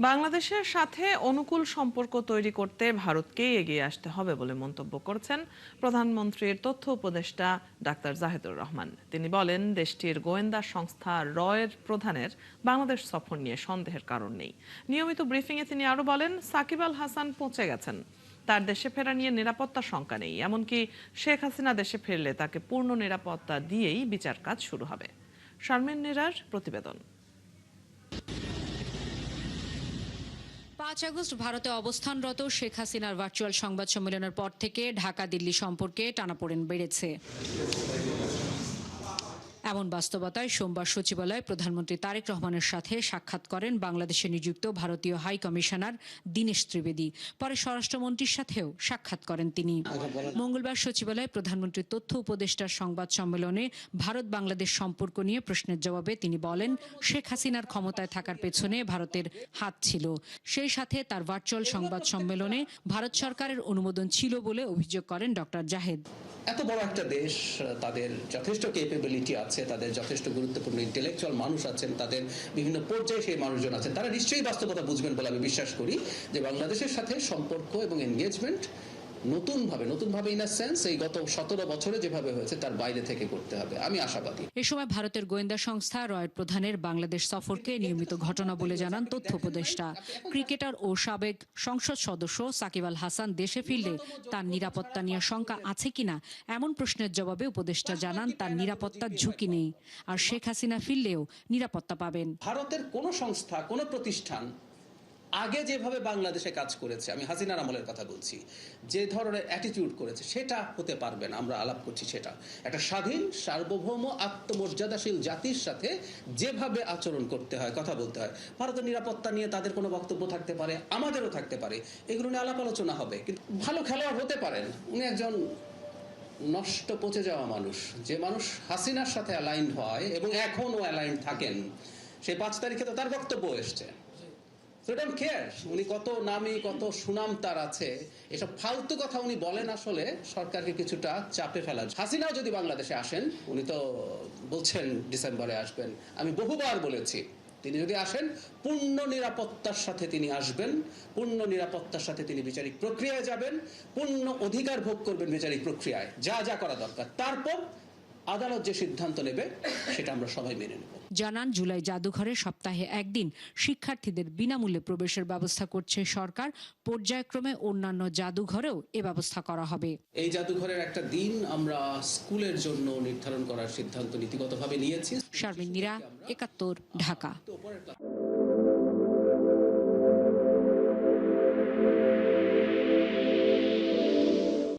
বাংলাদেশের সাথে অনুকূল সম্পর্ক তৈরি করতে ভারতকেই এগিয়ে আসতে হবে বলে মন্তব্য করেছেন প্রধানমন্ত্রীর তথ্য উপদেষ্টা ডাক্তার জাহিদুর রহমান। তিনি বলেন, দেশটির গোয়েন্দা সংস্থা রয়ের প্রধানের বাংলাদেশ সফর নিয়ে সন্দেহের কারণ নেই। নিয়মিত ব্রিফিংয়ে তিনি আরও বলেন, সাকিব আল হাসান পৌঁছে গেছেন, তার দেশে ফেরা নিয়ে নিরাপত্তার শঙ্কা নেই। এমনকি শেখ হাসিনা দেশে ফিরলে তাকে পূর্ণ নিরাপত্তা দিয়েই বিচার কাজ শুরু হবে। শারমিন নিরার প্রতিবেদন। ৫ আগস্ট ভারতে অবস্থানরত শেখ হাসিনার ভার্চুয়াল সংবাদ সম্মেলনের পর থেকে ঢাকা দিল্লি সম্পর্কে টানাপোড়েন বেড়েছে। এমন বাস্তবতায় সোমবার সচিবালয়ে প্রধানমন্ত্রী তারেক রহমানের সাথে সাক্ষাৎ করেন বাংলাদেশে নিযুক্ত ভারতীয় হাই কমিশনার দীনেশ ত্রিবেদী। পরে স্বরাষ্ট্রমন্ত্রীর সাথেও সাক্ষাৎ করেন তিনি। মঙ্গলবার সচিবালয়ে প্রধানমন্ত্রীর তথ্য উপদেষ্টার সংবাদ সম্মেলনে ভারত বাংলাদেশ সম্পর্ক নিয়ে প্রশ্নের জবাবে তিনি বলেন, শেখ হাসিনার ক্ষমতায় থাকার পেছনে ভারতের হাত ছিল। সেই সাথে তার ভার্চুয়াল সংবাদ সম্মেলনে ভারত সরকারের অনুমোদন ছিল বলে অভিযোগ করেন ডক্টর জাহেদ। এত বড় একটা দেশ, তাদের যথেষ্ট ক্যাপাবিলিটি আছে, তাদের যথেষ্ট গুরুত্বপূর্ণ ইন্টেলেকচুয়াল মানুষ আছেন, তাদের বিভিন্ন পর্যায়ে সেই মানুষজন আছেন, তারা নিশ্চয়ই বাস্তবতা বুঝবেন বলে আমি বিশ্বাস করি যে বাংলাদেশের সাথে সম্পর্ক এবং এনগেজমেন্ট নতুনভাবে ইন আ সেন্স এই গত ১৭ বছরে যেভাবে হয়েছে তার বাইরে থেকে করতে হবে, আমি আশাবাদী। এ সময় ভারতের গোয়েন্দা সংস্থা রয়ের প্রধানের বাংলাদেশ সফরকে নিয়মিত ঘটনা বলে জানান তথ্য উপদেষ্টা। ক্রিকেটার ও সাবেক সংসদ সদস্য সাকিব আল হাসান দেশে ফিরলে তার নিরাপত্তা নিয়ে শঙ্কা আছে কিনা এমন প্রশ্নের জবাবে উপদেষ্টা জানান, তার নিরাপত্তার ঝুঁকি নেই, আর শেখ হাসিনা ফিরলেও নিরাপত্তা পাবেন। ভারতের কোনো সংস্থা, কোনো প্রতিষ্ঠান আগে যেভাবে বাংলাদেশে কাজ করেছে, আমি হাসিনার আমলের কথা বলছি, যে ধরনের অ্যাটিটিউড করেছে সেটা হতে পারবে না। আমরা আলাপ করছি সেটা একটা স্বাধীন সার্বভৌম আত্মমর্যাদাশীল জাতির সাথে যেভাবে আচরণ করতে হয়, কথা বলতে হয়। ভারতের নিরাপত্তা নিয়ে তাদের কোনো বক্তব্য থাকতে পারে, আমাদেরও থাকতে পারে, এগুলো নিয়ে আলাপ আলোচনা হবে। কিন্তু ভালো খেলোয়াড় হতে পারেন, উনি একজন নষ্ট পচে যাওয়া মানুষ, যে মানুষ হাসিনার সাথে অ্যালাইন্ড হয় এবং এখনও অ্যালাইন্ড থাকেন। সেই ৫ তারিখে তো তার বক্তব্য এসছে। উনি কত নামী, কত সুনাম তার আছে, এসব ফালতু কথা উনি বলেন আসলে সরকারকে কিছুটা চাপে ফেলার। হাসিনাও যদি বাংলাদেশে আসেন, উনি তো বলছেন ডিসেম্বরে আসবেন, আমি বহুবার বলেছি তিনি যদি আসেন পূর্ণ নিরাপত্তার সাথে তিনি আসবেন, পূর্ণ নিরাপত্তার সাথে তিনি বিচারিক প্রক্রিয়ায় যাবেন, পূর্ণ অধিকার ভোগ করবেন বিচারিক প্রক্রিয়ায়, যা যা করা দরকার। তারপর আদালত যে সিদ্ধান্ত নেবে সেটা আমরা সবাই মেনে নেব। জানান, জুলাই জাদুঘরে সপ্তাহে একদিন শিক্ষার্থীদের বিনামূল্যে প্রবেশের ব্যবস্থা করছে সরকার। পর্যায়ক্রমে অন্যান্য জাদুঘরেও এ ব্যবস্থা করা হবে। এই জাদুঘরের একটা দিন আমরা স্কুলের জন্য নির্ধারণ করার সিদ্ধান্ত নীতিগতভাবে নিয়েছি। শারমিন নিরা, ৭১, ঢাকা।